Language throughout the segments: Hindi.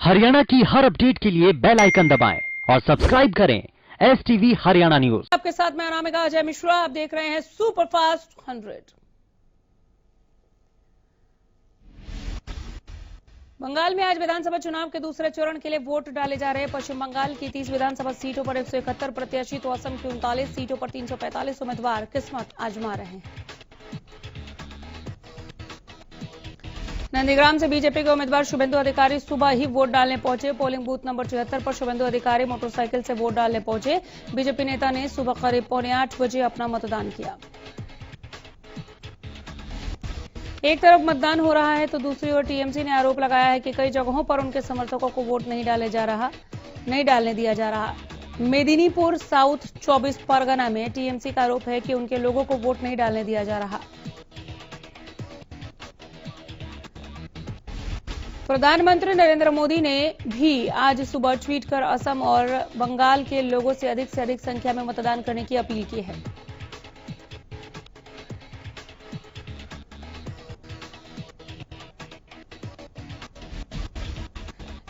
हरियाणा की हर अपडेट के लिए बेल आइकन दबाएं और सब्सक्राइब करें STV हरियाणा न्यूज। आपके साथ मैं अनामिका अजय मिश्रा। आप देख रहे हैं सुपरफास्ट 100। बंगाल में आज विधानसभा चुनाव के दूसरे चरण के लिए वोट डाले जा रहे हैं। पश्चिम बंगाल की 30 विधानसभा सीटों पर 171 प्रत्याशी तो असम की 39 सीटों पर 345 उम्मीदवार किस्मत आजमा रहे हैं। नंदीग्राम से बीजेपी के उम्मीदवार शुभेंदु अधिकारी सुबह ही वोट डालने पहुंचे। पोलिंग बूथ नंबर 76 पर शुभेंदु अधिकारी मोटरसाइकिल से वोट डालने पहुंचे। बीजेपी नेता ने सुबह करीब 7:45 बजे अपना मतदान किया। एक तरफ मतदान हो रहा है तो दूसरी ओर टीएमसी ने आरोप लगाया है कि कई जगहों पर उनके समर्थकों को वोट नहीं डालने दिया जा रहा। मेदिनीपुर साउथ 24 परगना में टीएमसी का आरोप है कि उनके लोगों को वोट नहीं डालने दिया जा रहा। प्रधानमंत्री नरेंद्र मोदी ने भी आज सुबह ट्वीट कर असम और बंगाल के लोगों से अधिक संख्या में मतदान करने की अपील की है।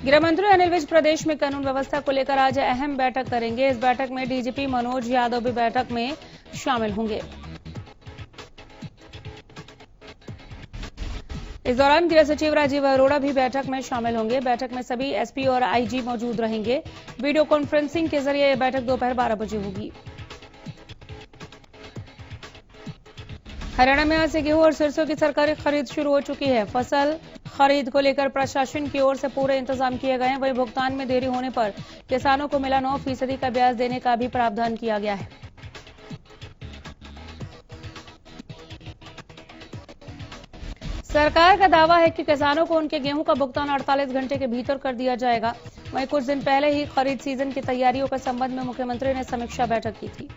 गृह मंत्री अनिल विज प्रदेश में कानून व्यवस्था को लेकर आज अहम बैठक करेंगे। इस बैठक में डीजीपी मनोज यादव भी बैठक में शामिल होंगे। इस दौरान गृह सचिव राजीव अरोड़ा भी बैठक में शामिल होंगे। बैठक में सभी एसपी और आईजी मौजूद रहेंगे। वीडियो कॉन्फ्रेंसिंग के जरिए यह बैठक दोपहर 12 बजे होगी। हरियाणा में आज से गेहूं और सरसों की सरकारी खरीद शुरू हो चुकी है। फसल खरीद को लेकर प्रशासन की ओर से पूरे इंतजाम किए गए हैं। वहीं भुगतान में देरी होने पर किसानों को मिला 9% का ब्याज देने का भी प्रावधान किया गया है। सरकार का दावा है कि किसानों को उनके गेहूं का भुगतान 48 घंटे के भीतर कर दिया जाएगा। वहीं कुछ दिन पहले ही खरीद सीजन की तैयारियों के संबंध में मुख्यमंत्री ने समीक्षा बैठक की थी।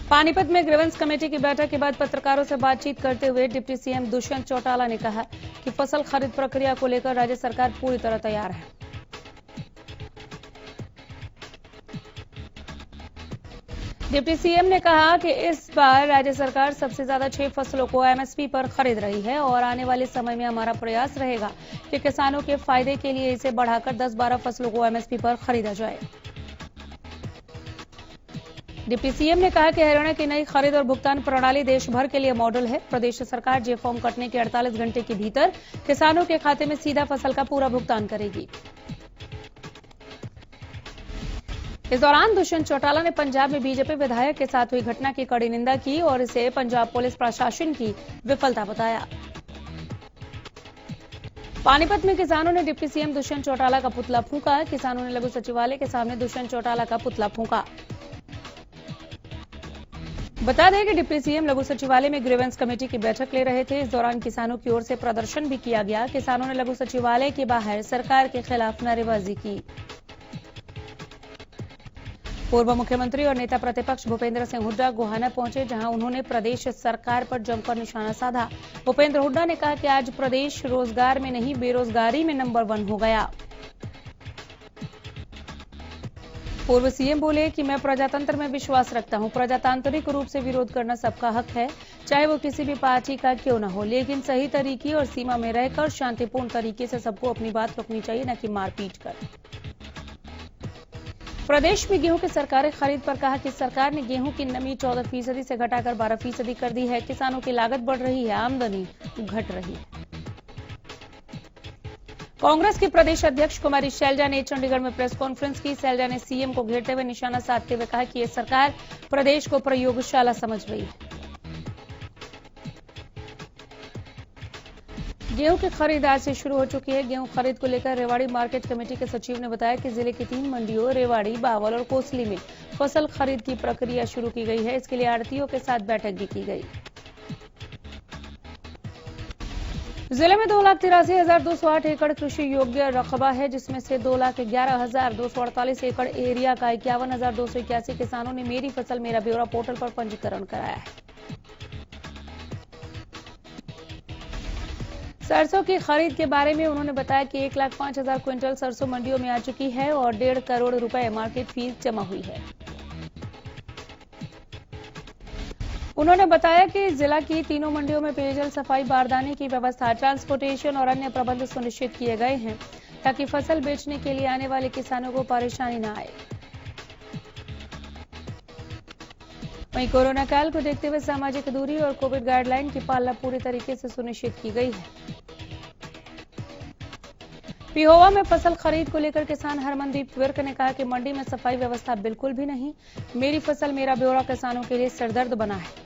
पानीपत में ग्रीवेंस कमेटी की बैठक के बाद पत्रकारों से बातचीत करते हुए डिप्टी सीएम दुष्यंत चौटाला ने कहा कि फसल खरीद प्रक्रिया को लेकर राज्य सरकार पूरी तरह तैयार है। डिप्टी सीएम ने कहा कि इस बार राज्य सरकार सबसे ज्यादा 6 फसलों को एमएसपी पर खरीद रही है और आने वाले समय में हमारा प्रयास रहेगा कि किसानों के फायदे के लिए इसे बढ़ाकर 10-12 फसलों को एमएसपी पर खरीदा जाए। डिप्टी सीएम ने कहा कि हरियाणा की नई खरीद और भुगतान प्रणाली देश भर के लिए मॉडल है। प्रदेश सरकार जे फॉर्म कटने के 48 घंटे के भीतर किसानों के खाते में सीधा फसल का पूरा भुगतान करेगी। इस दौरान दुष्यंत चौटाला ने पंजाब में बीजेपी विधायक के साथ हुई घटना की कड़ी निंदा की और इसे पंजाब पुलिस प्रशासन की विफलता बताया। पानीपत में किसानों ने डिप्टी सीएम दुष्यंत चौटाला का पुतला फूंका। किसानों ने लघु सचिवालय के सामने दुष्यंत चौटाला का पुतला फूंका। बता दें कि डिप्टी सीएम लघु सचिवालय में ग्रीवेंस कमेटी की बैठक ले रहे थे। इस दौरान किसानों की ओर से प्रदर्शन भी किया गया। किसानों ने लघु सचिवालय के बाहर सरकार के खिलाफ नारेबाजी की। पूर्व मुख्यमंत्री और नेता प्रतिपक्ष भूपेंद्र सिंह हुड्डा गोहाना पहुंचे, जहां उन्होंने प्रदेश सरकार पर जमकर निशाना साधा। भूपेंद्र हुड्डा ने कहा कि आज प्रदेश रोजगार में नहीं बेरोजगारी में नंबर 1 हो गया। पूर्व सीएम बोले कि मैं प्रजातंत्र में विश्वास रखता हूं। प्रजातांत्रिक रूप से विरोध करना सबका हक है, चाहे वो किसी भी पार्टी का क्यों न हो, लेकिन सही तरीके और सीमा में रहकर शांतिपूर्ण तरीके से सबको अपनी बात रखनी चाहिए, न कि मारपीट कर। प्रदेश में गेहूं की सरकारी खरीद पर कहा कि सरकार ने गेहूं की नमी 14% से घटाकर 12% कर दी है। किसानों की लागत बढ़ रही है, आमदनी घट रही है। कांग्रेस की प्रदेश अध्यक्ष कुमारी शैलजा ने चंडीगढ़ में प्रेस कॉन्फ्रेंस की। शैलजा ने सीएम को घेरते हुए निशाना साधते हुए कहा कि यह सरकार प्रदेश को प्रयोगशाला समझ रही है। गेहूं की खरीद आज से शुरू हो चुकी है। गेहूं खरीद को लेकर रेवाड़ी मार्केट कमेटी के सचिव ने बताया कि जिले की 3 मंडियों रेवाड़ी, बावल और कोसली में फसल खरीद की प्रक्रिया शुरू की गई है। इसके लिए आढ़तियों के साथ बैठक भी की गई। जिले में 2,83,208 एकड़ कृषि योग्य रकबा है, जिसमें से 2,11,248 एकड़ एरिया का 51,281 किसानों ने मेरी फसल मेरा ब्यौरा पोर्टल पर पंजीकरण कराया है। सरसों की खरीद के बारे में उन्होंने बताया कि 1,05,000 क्विंटल सरसों मंडियों में आ चुकी है और 1.5 करोड़ रुपए मार्केट फीस जमा हुई है। उन्होंने बताया कि जिला की तीनों मंडियों में पेयजल, सफाई, बारदाने की व्यवस्था, ट्रांसपोर्टेशन और अन्य प्रबंध सुनिश्चित किए गए हैं ताकि फसल बेचने के लिए आने वाले किसानों को परेशानी न आए। वहीं कोरोना काल को देखते हुए सामाजिक दूरी और कोविड गाइडलाइन की पालना पूरी तरीके से सुनिश्चित की गई है। पिहोवा में फसल खरीद को लेकर किसान हरमनदीप विर्क ने कहा कि मंडी में सफाई व्यवस्था बिल्कुल भी नहीं। मेरी फसल मेरा ब्यौरा किसानों के लिए सिरदर्द बना है।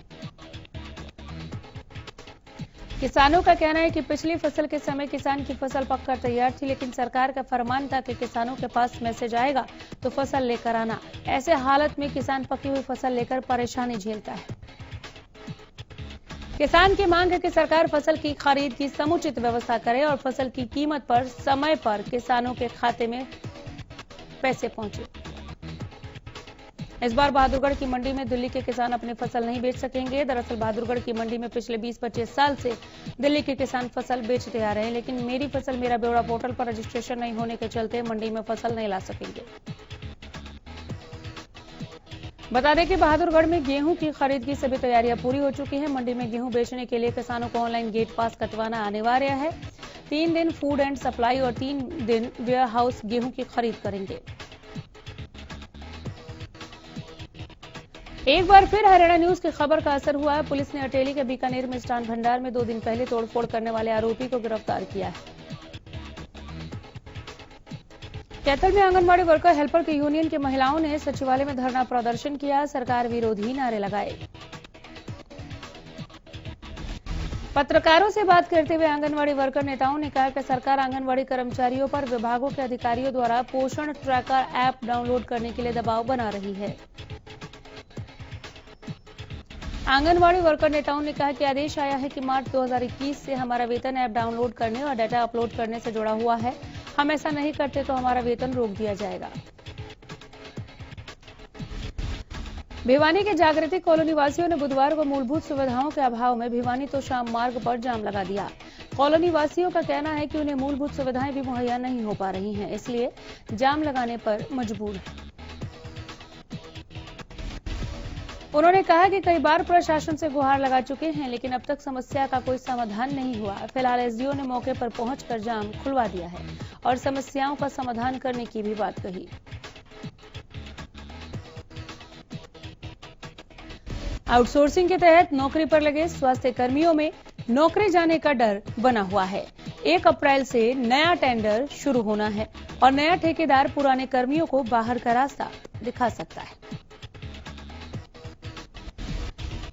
किसानों का कहना है कि पिछली फसल के समय किसान की फसल पककर तैयार थी, लेकिन सरकार का फरमान था कि किसानों के पास मैसेज आएगा तो फसल लेकर आना। ऐसे हालत में किसान पकी हुई फसल लेकर परेशानी झेलता है। किसान की मांग है कि सरकार फसल की खरीद की समुचित व्यवस्था करे और फसल की कीमत पर समय पर किसानों के खाते में पैसे पहुंचे। इस बार बहादुरगढ़ की मंडी में दिल्ली के किसान अपनी फसल नहीं बेच सकेंगे। दरअसल बहादुरगढ़ की मंडी में पिछले 20-25 साल से दिल्ली के किसान फसल बेचते आ रहे हैं, लेकिन मेरी फसल मेरा ब्यौरा पोर्टल पर रजिस्ट्रेशन नहीं होने के चलते मंडी में फसल नहीं ला सकेंगे। बता दें कि बहादुरगढ़ में गेहूं की खरीद की सभी तैयारियां पूरी हो चुकी हैं। मंडी में गेहूं बेचने के लिए किसानों को ऑनलाइन गेट पास कटवाना अनिवार्य है। 3 दिन फूड एंड सप्लाई और 3 दिन वेयर हाउस गेहूं की खरीद करेंगे। एक बार फिर हरियाणा न्यूज की खबर का असर हुआ है। पुलिस ने अटेली के बीकानेर में मिष्ठान भंडार में 2 दिन पहले तोड़फोड़ करने वाले आरोपी को गिरफ्तार किया है। कैथल में आंगनबाड़ी वर्कर हेल्पर की यूनियन की महिलाओं ने सचिवालय में धरना प्रदर्शन किया। सरकार विरोधी नारे लगाए। पत्रकारों से बात करते हुए आंगनबाड़ी वर्कर नेताओं ने कहा कि सरकार आंगनबाड़ी कर्मचारियों पर विभागों के अधिकारियों द्वारा पोषण ट्रैकर ऐप डाउनलोड करने के लिए दबाव बना रही है। आंगनबाड़ी वर्कर नेताओं ने कहा कि आदेश आया है कि मार्च 2021 से हमारा वेतन ऐप डाउनलोड करने और डाटा अपलोड करने से जुड़ा हुआ है। हम ऐसा नहीं करते तो हमारा वेतन रोक दिया जाएगा। भिवानी के जागृति कॉलोनी वासियों ने बुधवार को मूलभूत सुविधाओं के अभाव में भिवानी तो शाम मार्ग पर जाम लगा दिया। कॉलोनी वासियों का कहना है कि उन्हें मूलभूत सुविधाएं भी मुहैया नहीं हो पा रही हैं, इसलिए जाम लगाने पर मजबूर है। उन्होंने कहा कि कई बार प्रशासन से गुहार लगा चुके हैं, लेकिन अब तक समस्या का कोई समाधान नहीं हुआ। फिलहाल एसडीओ ने मौके पर पहुंचकर जाम खुलवा दिया है और समस्याओं का समाधान करने की भी बात कही। आउटसोर्सिंग के तहत नौकरी पर लगे स्वास्थ्य कर्मियों में नौकरी जाने का डर बना हुआ है। 1 अप्रैल से नया टेंडर शुरू होना है और नया ठेकेदार पुराने कर्मियों को बाहर का रास्ता दिखा सकता है।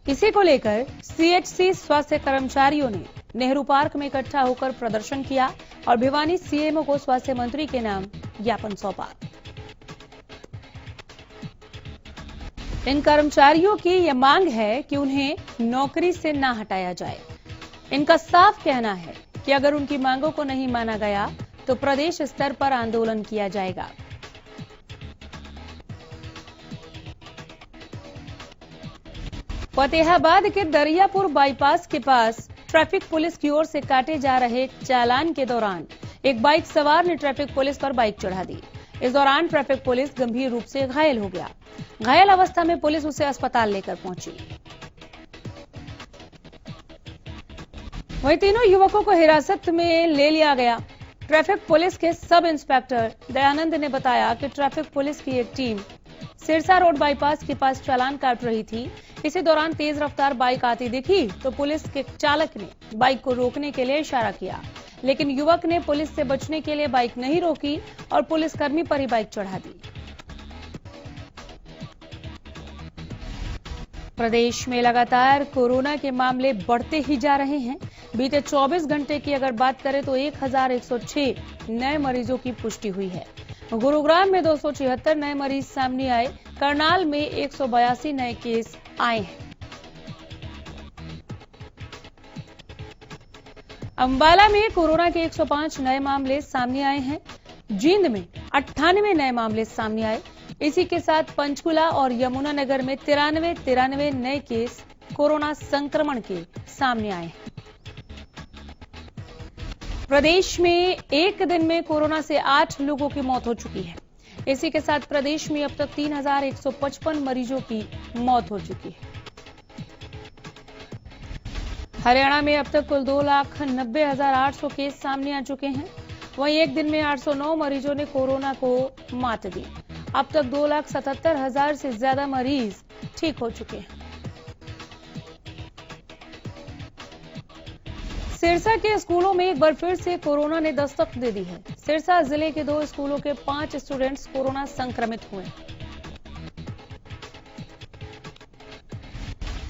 इसी को लेकर सीएचसी स्वास्थ्य कर्मचारियों ने नेहरू पार्क में इकट्ठा होकर प्रदर्शन किया और भिवानी सीएमओ को स्वास्थ्य मंत्री के नाम ज्ञापन सौंपा। इन कर्मचारियों की यह मांग है कि उन्हें नौकरी से ना हटाया जाए। इनका साफ कहना है कि अगर उनकी मांगों को नहीं माना गया तो प्रदेश स्तर पर आंदोलन किया जाएगा। फतेहाबाद के दरियापुर बाईपास के पास ट्रैफिक पुलिस की ओर से काटे जा रहे चालान के दौरान एक बाइक सवार ने ट्रैफिक पुलिस पर बाइक चढ़ा दी। इस दौरान ट्रैफिक पुलिस गंभीर रूप से घायल हो गया। घायल अवस्था में पुलिस उसे अस्पताल लेकर पहुंची। वहीं तीनों युवकों को हिरासत में ले लिया गया। ट्रैफिक पुलिस के सब इंस्पेक्टर दयानंद ने बताया कि ट्रैफिक पुलिस की एक टीम सिरसा रोड बाईपास के पास चालान काट रही थी। इसी दौरान तेज रफ्तार बाइक आती दिखी तो पुलिस के चालक ने बाइक को रोकने के लिए इशारा किया, लेकिन युवक ने पुलिस से बचने के लिए बाइक नहीं रोकी और पुलिसकर्मी पर ही बाइक चढ़ा दी। प्रदेश में लगातार कोरोना के मामले बढ़ते ही जा रहे हैं। बीते 24 घंटे की अगर बात करें तो 1106 नए मरीजों की पुष्टि हुई है। गुरुग्राम में 276 नए मरीज सामने आए। करनाल में 182 नए केस आए हैं। अंबाला में कोरोना के 105 नए मामले सामने आए हैं। जींद में 98 नए मामले सामने आए। इसी के साथ पंचकुला और यमुनानगर में 93 नए केस कोरोना संक्रमण के सामने आए हैं। प्रदेश में एक दिन में कोरोना से 8 लोगों की मौत हो चुकी है। इसी के साथ प्रदेश में अब तक 3155 मरीजों की मौत हो चुकी है। हरियाणा में अब तक कुल 2,90,800 केस सामने आ चुके हैं। वहीं एक दिन में 809 मरीजों ने कोरोना को मात दी। अब तक 2,77,000 से ज्यादा मरीज ठीक हो चुके हैं। सिरसा के स्कूलों में एक बार फिर से कोरोना ने दस्तक दे दी है। सिरसा जिले के 2 स्कूलों के 5 स्टूडेंट्स कोरोना संक्रमित हुए।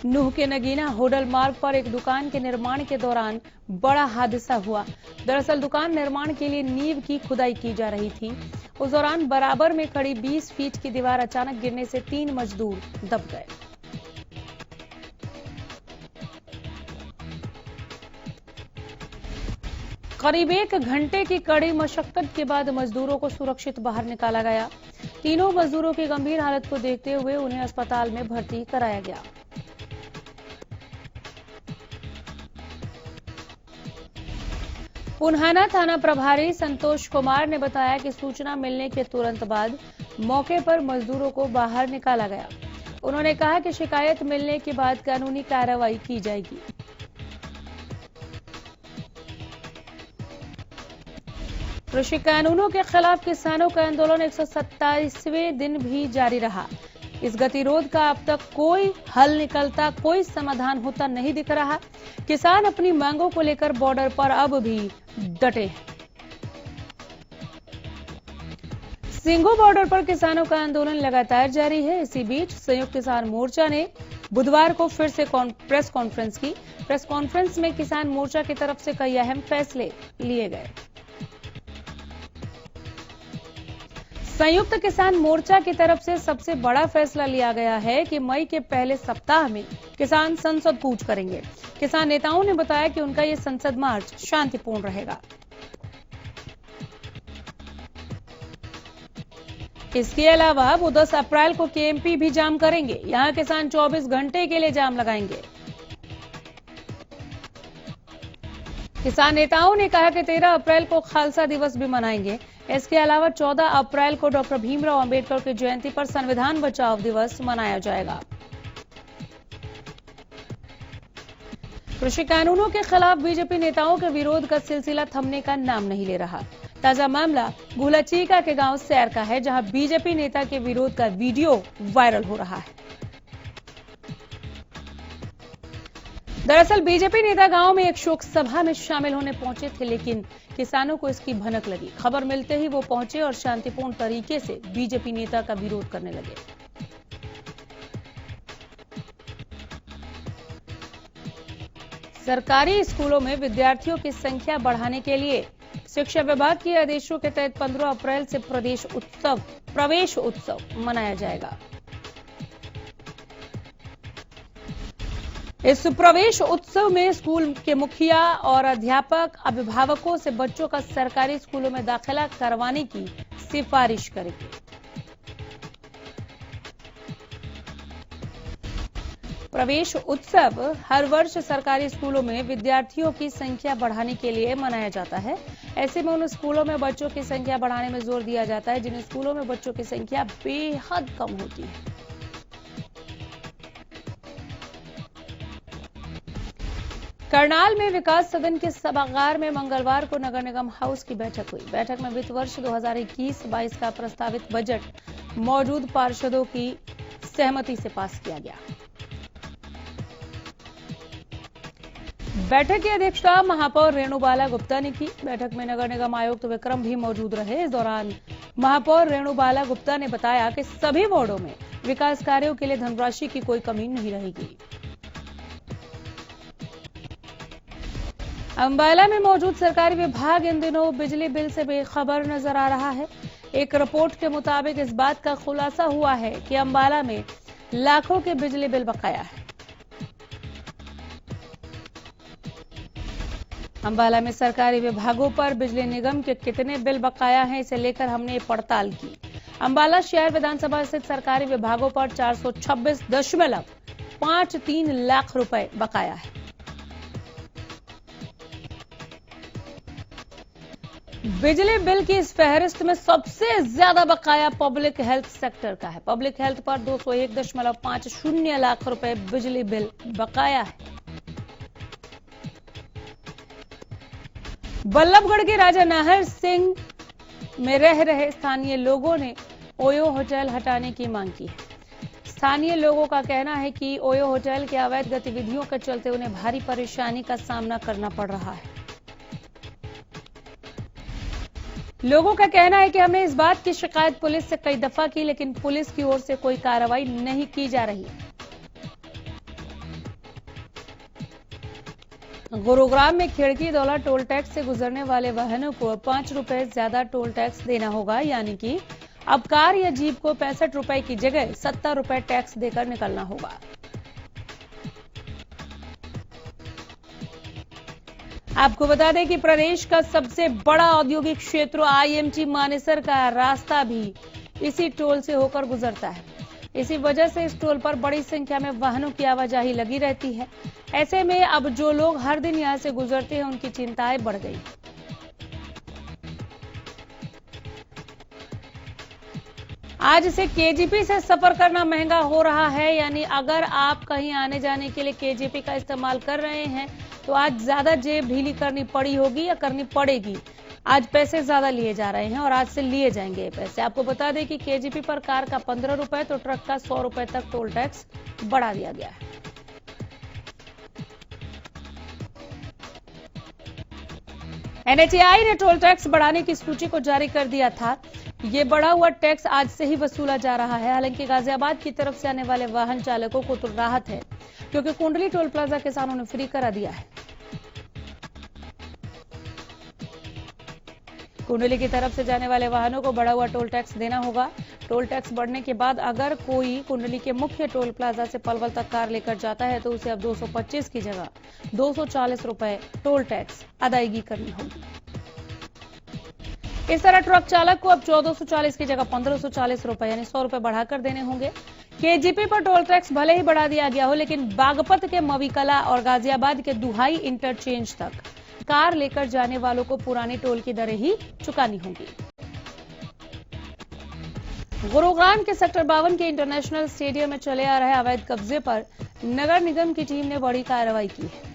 नूह के नगीना होडल मार्ग पर एक दुकान के निर्माण के दौरान बड़ा हादसा हुआ। दरअसल दुकान निर्माण के लिए नींव की खुदाई की जा रही थी। उस दौरान बराबर में खड़ी 20 फीट की दीवार अचानक गिरने से 3 मजदूर दब गए। करीब 1 घंटे की कड़ी मशक्कत के बाद मजदूरों को सुरक्षित बाहर निकाला गया। तीनों मजदूरों की गंभीर हालत को देखते हुए उन्हें अस्पताल में भर्ती कराया गया। पुन्हाना थाना प्रभारी संतोष कुमार ने बताया कि सूचना मिलने के तुरंत बाद मौके पर मजदूरों को बाहर निकाला गया। उन्होंने कहा कि शिकायत मिलने के बाद कानूनी कार्रवाई की जाएगी। कृषि कानूनों के खिलाफ किसानों का आंदोलन 127वें दिन भी जारी रहा। इस गतिरोध का अब तक कोई हल निकलता, कोई समाधान होता नहीं दिख रहा। किसान अपनी मांगों को लेकर बॉर्डर पर अब भी डटे हैं। सिंघू बॉर्डर पर किसानों का आंदोलन लगातार जारी है। इसी बीच संयुक्त किसान मोर्चा ने बुधवार को फिर से प्रेस कॉन्फ्रेंस की। प्रेस कॉन्फ्रेंस में किसान मोर्चा की तरफ से कई अहम फैसले लिए गए। संयुक्त किसान मोर्चा की तरफ से सबसे बड़ा फैसला लिया गया है कि मई के पहले सप्ताह में किसान संसद कूच करेंगे। किसान नेताओं ने बताया कि उनका ये संसद मार्च शांतिपूर्ण रहेगा। इसके अलावा वो 10 अप्रैल को केएमपी भी जाम करेंगे। यहां किसान 24 घंटे के लिए जाम लगाएंगे। किसान नेताओं ने कहा कि 13 अप्रैल को खालसा दिवस भी मनाएंगे। इसके अलावा 14 अप्रैल को डॉक्टर भीमराव अंबेडकर की जयंती पर संविधान बचाओ दिवस मनाया जाएगा। कृषि कानूनों के खिलाफ बीजेपी नेताओं के विरोध का सिलसिला थमने का नाम नहीं ले रहा। ताजा मामला गुलाचीका के गांव सैर का है, जहां बीजेपी नेता के विरोध का वीडियो वायरल हो रहा है। दरअसल बीजेपी नेता गांव में एक शोक सभा में शामिल होने पहुंचे थे, लेकिन किसानों को इसकी भनक लगी। खबर मिलते ही वो पहुंचे और शांतिपूर्ण तरीके से बीजेपी नेता का विरोध करने लगे। सरकारी स्कूलों में विद्यार्थियों की संख्या बढ़ाने के लिए शिक्षा विभाग के आदेशों के तहत 15 अप्रैल से प्रवेश उत्सव मनाया जाएगा। इस प्रवेश उत्सव में स्कूल के मुखिया और अध्यापक अभिभावकों से बच्चों का सरकारी स्कूलों में दाखिला करवाने की सिफारिश करेंगे। प्रवेश उत्सव हर वर्ष सरकारी स्कूलों में विद्यार्थियों की संख्या बढ़ाने के लिए मनाया जाता है। ऐसे में उन स्कूलों में बच्चों की संख्या बढ़ाने में जोर दिया जाता है जिन स्कूलों में बच्चों की संख्या बेहद कम होती है। करनाल में विकास सदन के सभागार में मंगलवार को नगर निगम हाउस की बैठक हुई। बैठक में वित्त वर्ष 2021-22 का प्रस्तावित बजट मौजूद पार्षदों की सहमति से पास किया गया। बैठक की अध्यक्षता महापौर रेणुबाला गुप्ता ने की। बैठक में नगर निगम आयुक्त विक्रम भी मौजूद रहे। इस दौरान महापौर रेणुबाला गुप्ता ने बताया कि सभी वार्डों में विकास कार्यों के लिए धनराशि की कोई कमी नहीं रहेगी। अंबाला में मौजूद सरकारी विभाग इन दिनों बिजली बिल से बेखबर नजर आ रहा है। एक रिपोर्ट के मुताबिक इस बात का खुलासा हुआ है कि अंबाला में लाखों के बिजली बिल बकाया है। अंबाला में सरकारी विभागों पर बिजली निगम के कितने बिल बकाया हैं, इसे लेकर हमने पड़ताल की। अंबाला शहर विधानसभा स्थित सरकारी विभागों पर 426.53 लाख रुपए बकाया है। बिजली बिल की इस फहरिस्त में सबसे ज्यादा बकाया पब्लिक हेल्थ सेक्टर का है। पब्लिक हेल्थ पर 201.50 लाख रुपए बिजली बिल बकाया है। बल्लभगढ़ के राजा नाहर सिंह में रह रहे स्थानीय लोगों ने ओयो होटल हटाने की मांग की है। स्थानीय लोगों का कहना है कि ओयो होटल के अवैध गतिविधियों के चलते उन्हें भारी परेशानी का सामना करना पड़ रहा है। लोगों का कहना है कि हमने इस बात की शिकायत पुलिस से कई दफा की, लेकिन पुलिस की ओर से कोई कार्रवाई नहीं की जा रही। गुरुग्राम में खिड़की दौला टोल टैक्स से गुजरने वाले वाहनों को 5 रुपए ज्यादा टोल टैक्स देना होगा, यानी कि अब कार या जीप को 65 रुपए की जगह 70 रुपए टैक्स देकर निकलना होगा। आपको बता दें कि प्रदेश का सबसे बड़ा औद्योगिक क्षेत्र आईएमटी मानेसर का रास्ता भी इसी टोल से होकर गुजरता है। इसी वजह से इस टोल पर बड़ी संख्या में वाहनों की आवाजाही लगी रहती है। ऐसे में अब जो लोग हर दिन यहां से गुजरते हैं उनकी चिंताएं बढ़ गई। आज से केजीपी से सफर करना महंगा हो रहा है, यानी अगर आप कहीं आने जाने के लिए केजीपी का इस्तेमाल कर रहे हैं तो आज ज्यादा जेब ढीली करनी पड़ी होगी या करनी पड़ेगी। आज पैसे ज्यादा लिए जा रहे हैं और आज से लिए जाएंगे ये पैसे। आपको बता दें कि केजीपी पर कार का 15 रुपए तो ट्रक का 100 रुपए तक टोल टैक्स बढ़ा दिया गया है। एनएचएआई ने टोल टैक्स बढ़ाने की सूची को जारी कर दिया था। ये बढ़ा हुआ टैक्स आज से ही वसूला जा रहा है। हालांकि गाजियाबाद की तरफ से आने वाले वाहन चालकों को तो राहत है, क्योंकि कुंडली टोल प्लाजा किसानों ने फ्री करा दिया है। कुंडली की तरफ से जाने वाले वाहनों को बढ़ा हुआ टोल टैक्स देना होगा। टोल टैक्स बढ़ने के बाद अगर कोई कुंडली के मुख्य टोल प्लाजा से पलवल तक कार लेकर जाता है तो उसे अब 225 की जगह 240 रुपए टोल टैक्स अदायगी करनी होगी। इस तरह ट्रक चालक को अब 1440 की जगह 1540 रुपए यानी 100 रुपए बढ़ाकर देने होंगे। केजीपी पर टोल टैक्स भले ही बढ़ा दिया गया हो, लेकिन बागपत के मवीकला और गाजियाबाद के दुहाई इंटरचेंज तक कार लेकर जाने वालों को पुरानी टोल की दरें ही चुकानी होंगी। गुरुग्राम के सेक्टर 52 के इंटरनेशनल स्टेडियम में चले आ रहे अवैध कब्जे पर नगर निगम की टीम ने बड़ी कार्रवाई की है।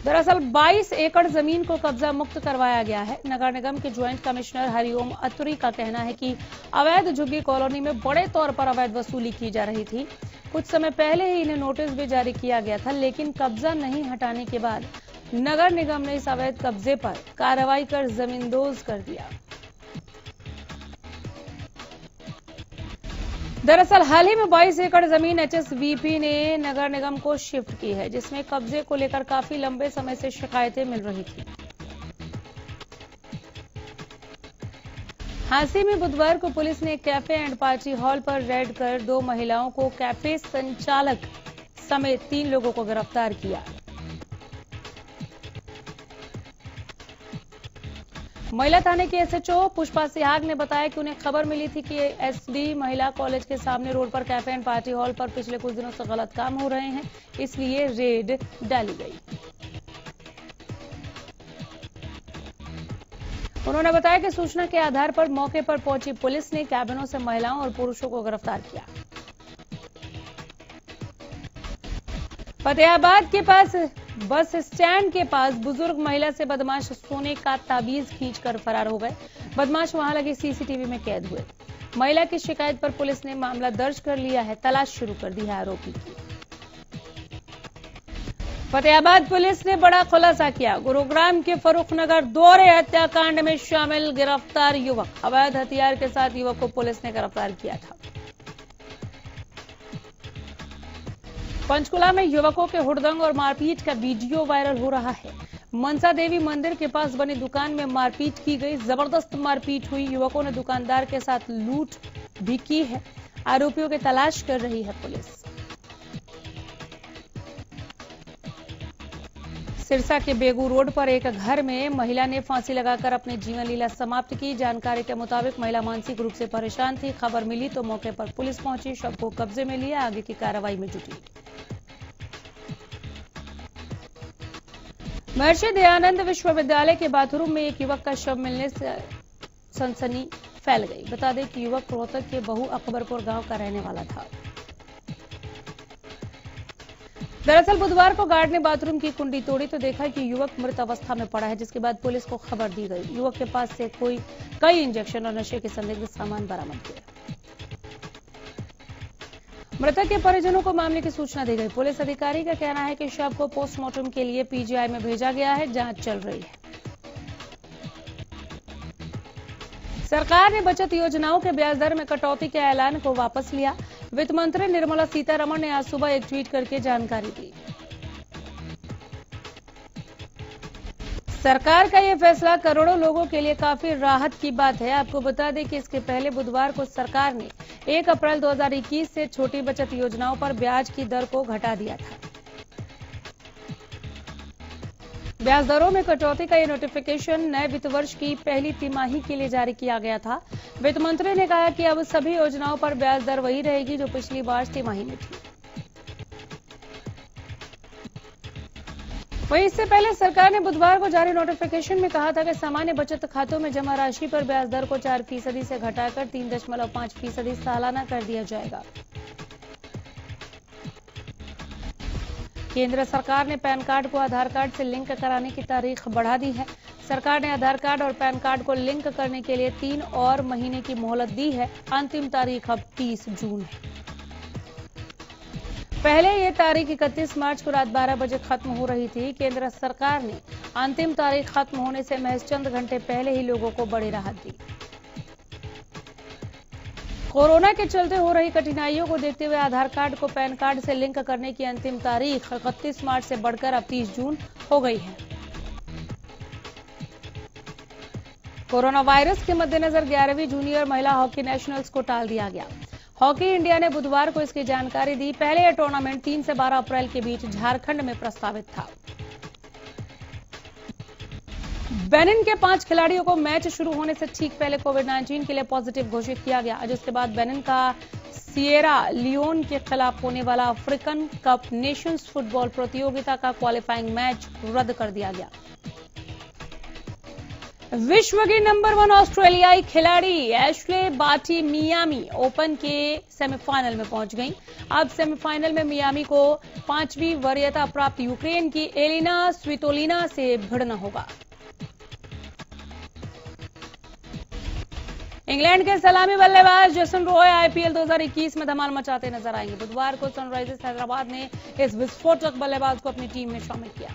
दरअसल 22 एकड़ जमीन को कब्जा मुक्त करवाया गया है। नगर निगम के ज्वाइंट कमिश्नर हरिओम अतुरी का कहना है कि अवैध झुग्गी कॉलोनी में बड़े तौर पर अवैध वसूली की जा रही थी। कुछ समय पहले ही इन्हें नोटिस भी जारी किया गया था, लेकिन कब्जा नहीं हटाने के बाद नगर निगम ने इस अवैध कब्जे पर कार्रवाई कर जमींदोज कर दिया। दरअसल हाल ही में 22 एकड़ जमीन एचएसवीपी ने नगर निगम को शिफ्ट की है, जिसमें कब्जे को लेकर काफी लंबे समय से शिकायतें मिल रही थी। हांसी में बुधवार को पुलिस ने कैफे एंड पार्टी हॉल पर रेड कर 2 महिलाओं को कैफे संचालक समेत 3 लोगों को गिरफ्तार किया। महिला थाने के एसएचओ पुष्पा सिहाग ने बताया कि उन्हें खबर मिली थी कि एसडी महिला कॉलेज के सामने रोड पर कैफे एंड पार्टी हॉल पर पिछले कुछ दिनों से गलत काम हो रहे हैं, इसलिए रेड डाली गई। उन्होंने बताया कि सूचना के आधार पर मौके पर पहुंची पुलिस ने कैबिनों से महिलाओं और पुरुषों को गिरफ्तार किया। फतेहाबाद के पास बस स्टैंड के पास बुजुर्ग महिला से बदमाश सोने का ताबीज खींचकर फरार हो गए। बदमाश वहां लगे सीसीटीवी में कैद हुए। महिला की शिकायत पर पुलिस ने मामला दर्ज कर लिया है, तलाश शुरू कर दी है आरोपी की। फतेहाबाद पुलिस ने बड़ा खुलासा किया। गुरुग्राम के फरुखनगर दोहरे हत्याकांड में शामिल गिरफ्तार युवक। अवैध हथियार के साथ युवक को पुलिस ने गिरफ्तार किया था। पंचकुला में युवकों के हुड़दंग और मारपीट का वीडियो वायरल हो रहा है। मनसा देवी मंदिर के पास बनी दुकान में मारपीट की गई। जबरदस्त मारपीट हुई। युवकों ने दुकानदार के साथ लूट भी की है। आरोपियों की तलाश कर रही है पुलिस। सिरसा के बेगू रोड पर एक घर में महिला ने फांसी लगाकर अपनी जीवन लीला समाप्त की। जानकारी के मुताबिक महिला मानसिक रूप से परेशान थी। खबर मिली तो मौके पर पुलिस पहुंची, शव को कब्जे में लिया, आगे की कार्रवाई में जुटी। महर्षि दयानंद विश्वविद्यालय के बाथरूम में एक युवक का शव मिलने से सनसनी फैल गई। बता दें कि युवक रोहतक के बहु अकबरपुर गांव का रहने वाला था। दरअसल बुधवार को गार्ड ने बाथरूम की कुंडी तोड़ी तो देखा कि युवक मृत अवस्था में पड़ा है, जिसके बाद पुलिस को खबर दी गई। युवक के पास से कई इंजेक्शन और नशे के संदिग्ध सामान बरामद किए। मृतक के परिजनों को मामले की सूचना दी गई। पुलिस अधिकारी का कहना है कि शव को पोस्टमार्टम के लिए पीजीआई में भेजा गया है, जांच चल रही है। सरकार ने बचत योजनाओं के ब्याज दर में कटौती के ऐलान को वापस लिया। वित्त मंत्री निर्मला सीतारमण ने आज सुबह एक ट्वीट करके जानकारी दी। सरकार का यह फैसला करोड़ों लोगों के लिए काफी राहत की बात है। आपको बता दें कि इसके पहले बुधवार को सरकार ने 1 अप्रैल 2021 से छोटी बचत योजनाओं पर ब्याज की दर को घटा दिया था। ब्याज दरों में कटौती का यह नोटिफिकेशन नए वित्त वर्ष की पहली तिमाही के लिए जारी किया गया था। वित्त मंत्री ने कहा कि अब सभी योजनाओं पर ब्याज दर वही रहेगी जो पिछली मार्च तिमाही में थी। वहीं इससे पहले सरकार ने बुधवार को जारी नोटिफिकेशन में कहा था कि सामान्य बचत खातों में जमा राशि पर ब्याज दर को 4% से घटाकर 3.5% सालाना कर दिया जाएगा। केंद्र सरकार ने पैन कार्ड को आधार कार्ड से लिंक कराने की तारीख बढ़ा दी है। सरकार ने आधार कार्ड और पैन कार्ड को लिंक करने के लिए 3 और महीने की मोहलत दी है। अंतिम तारीख अब 30 जून है। पहले ये तारीख 31 मार्च को रात 12 बजे खत्म हो रही थी। केंद्र सरकार ने अंतिम तारीख खत्म होने से महज चंद घंटे पहले ही लोगों को बड़ी राहत दी। कोरोना के चलते हो रही कठिनाइयों को देखते हुए आधार कार्ड को पैन कार्ड से लिंक करने की अंतिम तारीख 31 मार्च से बढ़कर अब 30 जून हो गई है। कोरोना वायरस के मद्देनजर 11वीं जूनियर महिला हॉकी नेशनल्स को टाल दिया गया। हॉकी इंडिया ने बुधवार को इसकी जानकारी दी। पहले यह टूर्नामेंट 3 से 12 अप्रैल के बीच झारखंड में प्रस्तावित था। बेनिन के 5 खिलाड़ियों को मैच शुरू होने से ठीक पहले कोविड-19 के लिए पॉजिटिव घोषित किया गया, जिसके बाद बेनिन का सिएरा लियोन के खिलाफ होने वाला अफ्रीकन कप नेशंस फुटबॉल प्रतियोगिता का क्वालिफाइंग मैच रद्द कर दिया गया। विश्व की नंबर 1 ऑस्ट्रेलियाई खिलाड़ी एशले बार्टी मियामी ओपन के सेमीफाइनल में पहुंच गईं। अब सेमीफाइनल में मियामी को 5वीं वरीयता प्राप्त यूक्रेन की एलिना स्वितोलिना से भिड़ना होगा। इंग्लैंड के सलामी बल्लेबाज जेसन रॉय आईपीएल 2021 में धमाल मचाते नजर आएंगे। बुधवार को सनराइजर्स हैदराबाद ने इस विस्फोटक बल्लेबाज को अपनी टीम में शामिल किया।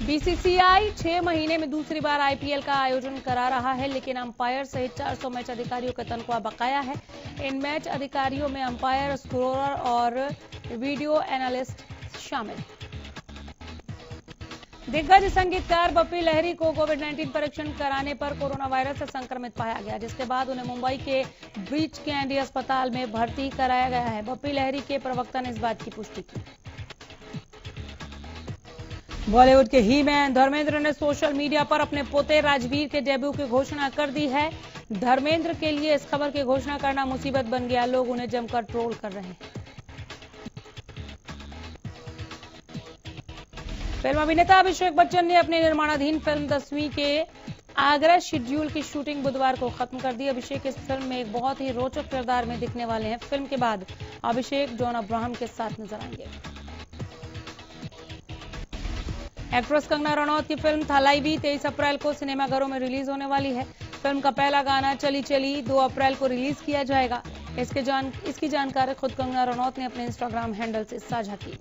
बीसीसीआई 6 महीने में दूसरी बार आईपीएल का आयोजन करा रहा है, लेकिन अंपायर सहित 400 मैच अधिकारियों का तनख्वाह बकाया है। इन मैच अधिकारियों में अंपायर, स्कोरर और वीडियो एनालिस्ट शामिल हैं। दिग्गज संगीतकार बप्पी लहरी को कोविड-19 परीक्षण कराने पर कोरोना वायरस से संक्रमित पाया गया, जिसके बाद उन्हें मुंबई के ब्रीच कैंडी अस्पताल में भर्ती कराया गया है। बप्पी लहरी के प्रवक्ता ने इस बात की पुष्टि की। बॉलीवुड के ही मैन धर्मेंद्र ने सोशल मीडिया पर अपने पोते राजवीर के डेब्यू की घोषणा कर दी है। धर्मेंद्र के लिए इस खबर की घोषणा करना मुसीबत बन गया। लोग उन्हें जमकर ट्रोल कर रहे हैं। फिल्म अभिनेता अभिषेक बच्चन ने अपने निर्माणाधीन फिल्म 10वीं के आगरा शेड्यूल की शूटिंग बुधवार को खत्म कर दी। अभिषेक इस फिल्म में एक बहुत ही रोचक किरदार में दिखने वाले हैं। फिल्म के बाद अभिषेक जॉन अब्राहम के साथ नजर आएंगे। एक्ट्रेस कंगना रनौत की फिल्म थालाइवी 23 अप्रैल को सिनेमाघरों में रिलीज होने वाली है। फिल्म का पहला गाना चली चली 2 अप्रैल को रिलीज किया जाएगा। इसकी जानकारी खुद कंगना रनौत ने अपने इंस्टाग्राम हैंडल से साझा की।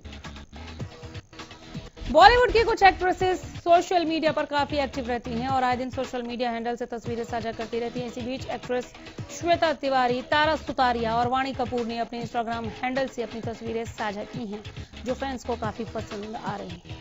बॉलीवुड की कुछ एक्ट्रेसेस सोशल मीडिया पर काफी एक्टिव रहती हैं और आए दिन सोशल मीडिया हैंडल से तस्वीरें साझा करती रहती हैं। इसी बीच एक्ट्रेस श्वेता तिवारी, तारा सुतारिया और वाणी कपूर ने अपने इंस्टाग्राम हैंडल से अपनी तस्वीरें साझा की हैं, जो फैंस को काफी पसंद आ रही हैं।